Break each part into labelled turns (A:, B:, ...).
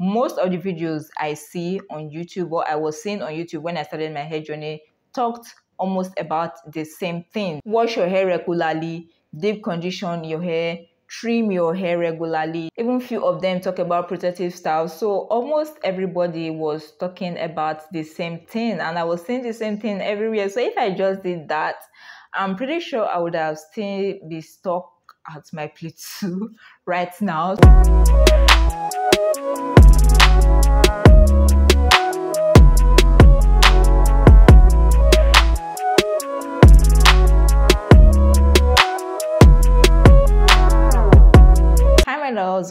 A: most of the videos I see on YouTube, or I was seeing on YouTube when I started my hair journey, talked almost about the same thing. Wash your hair regularly, deep condition your hair, trim your hair regularly. Even few of them talk about protective styles. So almost everybody was talking about the same thing, and I was seeing the same thing everywhere. So if I just did that, I'm pretty sure I would have still be stuck at my plateau right now.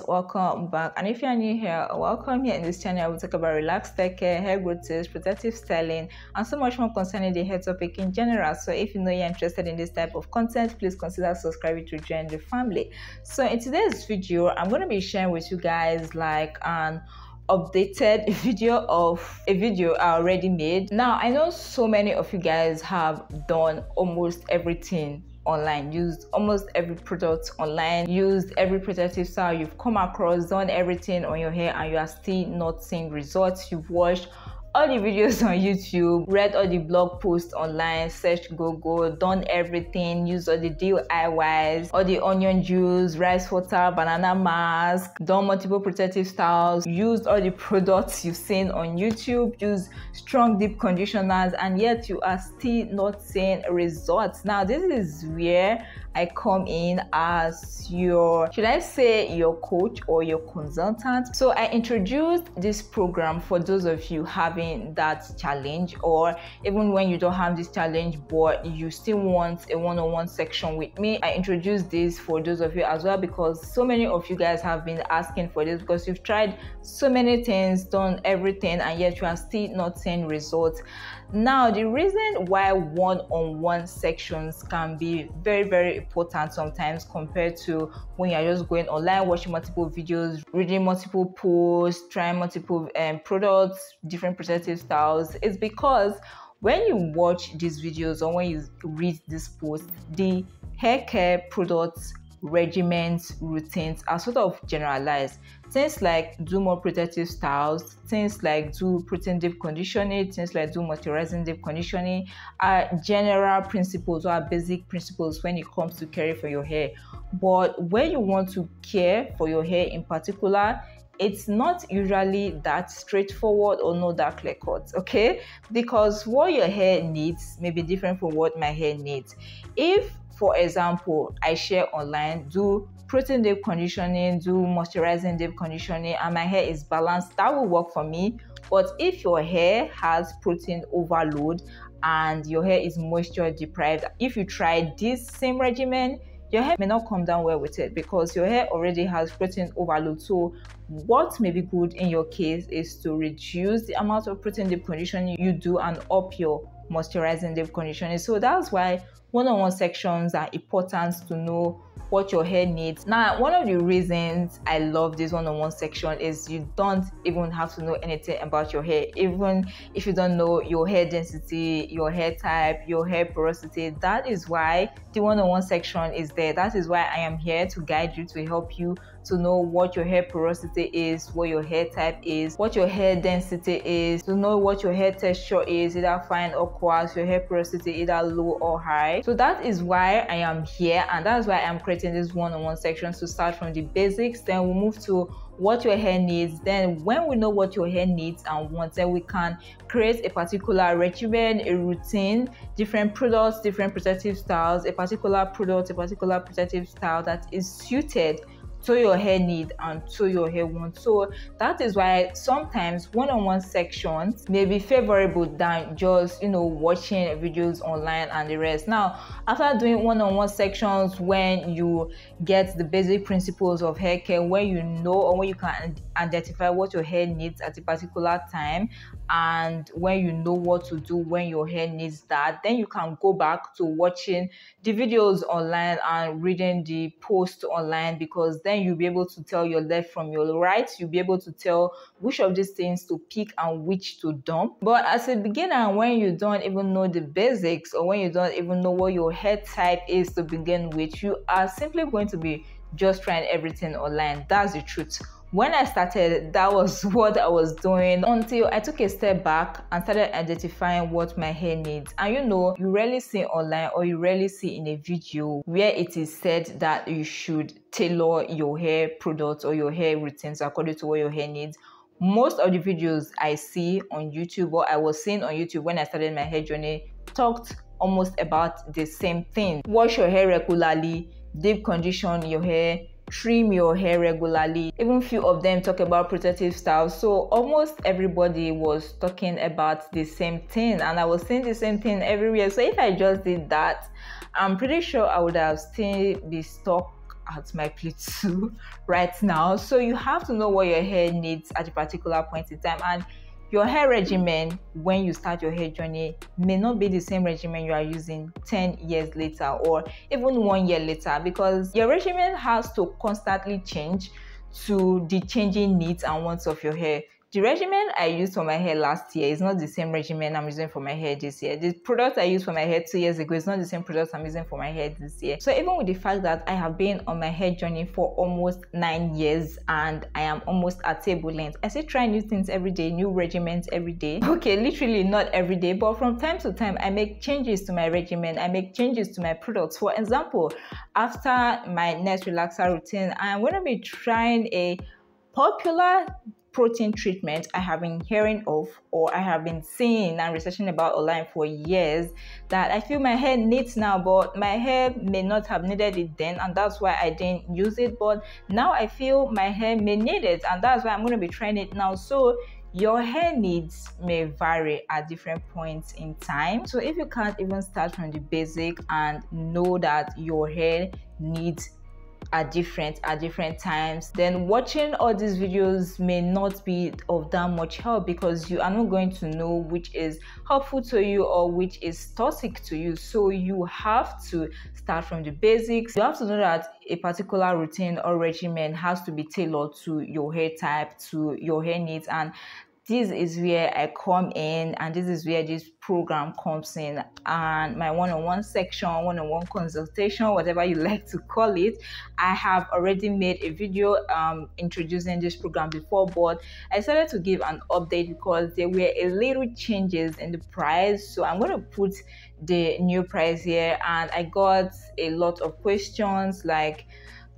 A: Welcome back, and if you're new here, welcome. Here in this channel we'll talk about relaxed hair growth tips, protective styling, and so much more concerning the hair topic in general. So if you know you're interested in this type of content, please consider subscribing to join the family. So in today's video, I'm going to be sharing with you guys like an updated video of a video I already made. Now I know so many of you guys have done almost everything online, used almost every product online, used every protective style you've come across, done everything on your hair, and you are still not seeing results. You've watched all the videos on YouTube, read all the blog posts online, searched Google, done everything, used all the DIYs, all the onion juice, rice water, banana mask, done multiple protective styles, used all the products you've seen on YouTube, used strong deep conditioners, and yet you are still not seeing results. Now this is where I come in as your, should I say, your coach or your consultant. So I introduced this program for those of you having that challenge, or even when you don't have this challenge but you still want a one-on-one section with me. I introduced this for those of you as well, because so many of you guys have been asking for this, because you've tried so many things, done everything, and yet you are still not seeing results. Now the reason why one-on-one sections can be very important sometimes compared to when you're just going online, watching multiple videos, reading multiple posts, trying multiple products, different protective styles, is because when you watch these videos or when you read this post, the hair care products, regimens, routines are sort of generalized. Things like do more protective styles, things like do protein deep conditioning, things like do moisturizing deep conditioning are general principles or are basic principles when it comes to caring for your hair. But when you want to care for your hair in particular, it's not usually that straightforward or not that clear cut, okay? Because what your hair needs may be different from what my hair needs. If, for example, I share online, do protein deep conditioning, do moisturizing deep conditioning, and my hair is balanced, that will work for me. But if your hair has protein overload and your hair is moisture deprived, if you try this same regimen, your hair may not come down well with it, because your hair already has protein overload. So what may be good in your case is to reduce the amount of protein deep conditioning you do and up your moisturizing deep conditioning. So that's why one-on-one sections are important to know what your hair needs. Now, one of the reasons I love this one-on-one section is you don't even have to know anything about your hair. Even if you don't know your hair density, your hair type, your hair porosity, that is why the one-on-one section is there. That is why I am here to guide you, to help you to know what your hair porosity is, what your hair type is, what your hair density is, to know what your hair texture is, either fine or coarse, your hair porosity either low or high. So that is why I am here, and that's why I'm creating this one-on-one section, to start from the basics, then we'll move to what your hair needs. Then when we know what your hair needs and wants, then we can create a particular regimen, a routine, different products, different protective styles, a particular product, a particular protective style that is suited to your hair need and to your hair want. So that is why sometimes one-on-one sections may be favorable than just, watching videos online and the rest. Now, after doing one-on-one sections, when you get the basic principles of hair care, when you know or when you can identify what your hair needs at a particular time, and when you know what to do when your hair needs that, then you can go back to watching the videos online and reading the post online, because then you'll be able to tell your left from your right. You'll be able to tell which of these things to pick and which to dump. But as a beginner, when you don't even know the basics, or when you don't even know what your hair type is to begin with, you are simply going to be just trying everything online. That's the truth. when I started, that was what I was doing until I took a step back and started identifying what my hair needs. And you know, you rarely see online or you rarely see in a video where it is said that you should tailor your hair products or your hair routines according to what your hair needs. Most of the videos I see on YouTube or I was seeing on YouTube when I started my hair journey talked almost about the same thing. Wash your hair regularly, deep condition your hair, trim your hair regularly. Even few of them talk about protective styles. So almost everybody was talking about the same thing, and I was seeing the same thing everywhere. So if I just did that, I'm pretty sure I would have still be stuck at my plateau right now. So you have to know what your hair needs at a particular point in time, and your hair regimen when you start your hair journey may not be the same regimen you are using 10 years later or even 1 year later, because your regimen has to constantly change to the changing needs and wants of your hair. The regimen I used for my hair last year is not the same regimen I'm using for my hair this year. The product I used for my hair 2 years ago is not the same product I'm using for my hair this year. So even with the fact that I have been on my hair journey for almost 9 years and I am almost at table length, I still try new things every day, new regimens every day. Okay, literally not every day, but from time to time, I make changes to my regimen. I make changes to my products. For example, after my next relaxer routine, I'm going to be trying a popular protein treatment I have been hearing of, or I have been seeing and researching about online for years, that I feel my hair needs now, but my hair may not have needed it then, and that's why I didn't use it. But now I feel my hair may need it, and that's why I'm going to be trying it now. So your hair needs may vary at different points in time. So if you can't even start from the basic and know that your hair needs are different at different times, then watching all these videos may not be of that much help, because you are not going to know which is helpful to you or which is toxic to you. So you have to start from the basics. You have to know that a particular routine or regimen has to be tailored to your hair type, to your hair needs, and this is where I come in, and this is where this program comes in, and my one-on-one section, one-on-one consultation, whatever you like to call it. I have already made a video introducing this program before, but I decided to give an update because there were a little changes in the price. So I'm going to put the new price here, and I got a lot of questions, like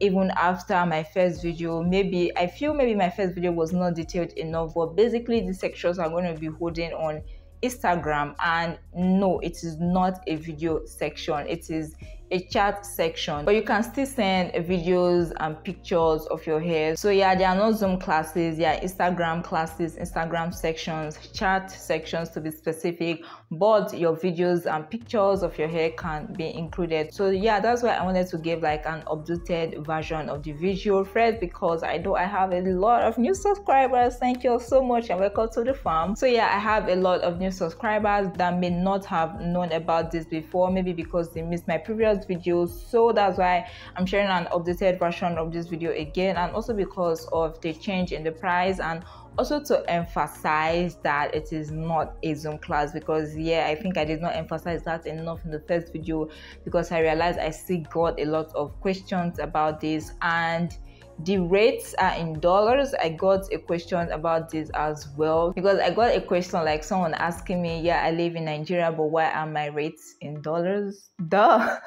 A: even after my first video. Maybe I feel maybe my first video was not detailed enough, but basically these sections I'm going to be holding on Instagram, and no, it is not a video section, it is a chat section, but you can still send videos and pictures of your hair. So yeah, there are no Zoom classes, there are Instagram classes, Instagram sections, chat sections to be specific, but your videos and pictures of your hair can be included. So yeah, that's why I wanted to give like an updated version of the visual first, because I know I have a lot of new subscribers. Thank you all so much and welcome to the farm. So yeah, I have a lot of new subscribers that may not have known about this before, maybe because they missed my previous videos. So that's why I'm sharing an updated version of this video again, and also because of the change in the price, and also to emphasize that it is not a Zoom class, because yeah, I think I did not emphasize that enough in the first video, because I realized I still got a lot of questions about this, and the rates are in dollars. I got a question about this as well, because I got a question like someone asking me, yeah, I live in Nigeria, but why are my rates in dollars? Duh.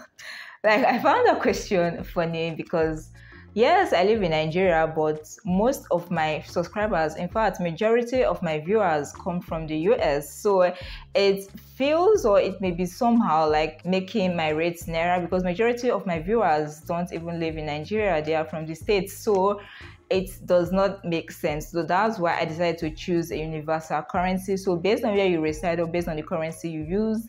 A: Like, I found that question funny, because yes, I live in Nigeria, but most of my subscribers, in fact, majority of my viewers come from the US. So it feels, or it may be somehow like making my rates naira, because majority of my viewers don't even live in Nigeria, they are from the States. So it does not make sense. So that's why I decided to choose a universal currency. So based on where you reside, or based on the currency you use,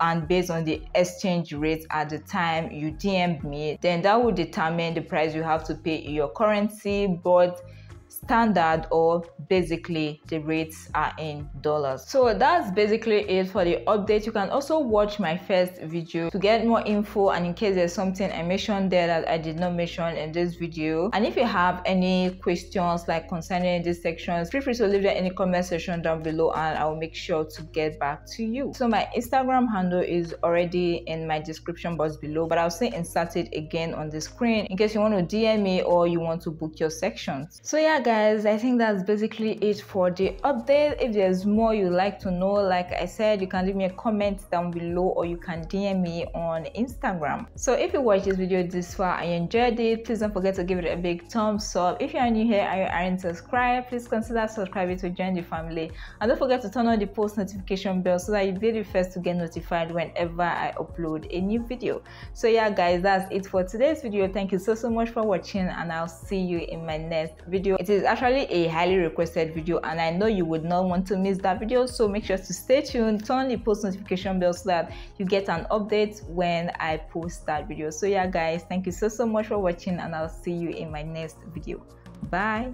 A: and based on the exchange rate at the time you DM'd me, then that will determine the price you have to pay in your currency. But standard, or basically the rates are in dollars. So that's basically it for the update. You can also watch my first video to get more info, and in case there's something I mentioned there that I did not mention in this video. And if you have any questions like concerning these sections, feel free to leave them in the comment section down below, and I will make sure to get back to you. So my Instagram handle is already in my description box below, but I'll say insert it again on the screen in case you want to DM me or you want to book your sections. So yeah guys, guys, I think that's basically it for the update. If there's more you'd like to know, like I said, you can leave me a comment down below or you can DM me on Instagram. So if you watched this video this far and you enjoyed it, please don't forget to give it a big thumbs up. If you are new here and you aren't subscribed, please consider subscribing to join the family, and don't forget to turn on the post notification bell so that you'll be the first to get notified whenever I upload a new video. So yeah guys, that's it for today's video. Thank you so much for watching, and I'll see you in my next video. It is actually a highly requested video and I know you would not want to miss that video, so make sure to stay tuned, turn on the post notification bell so that you get an update when I post that video. So yeah guys, thank you so much for watching, and I'll see you in my next video. Bye.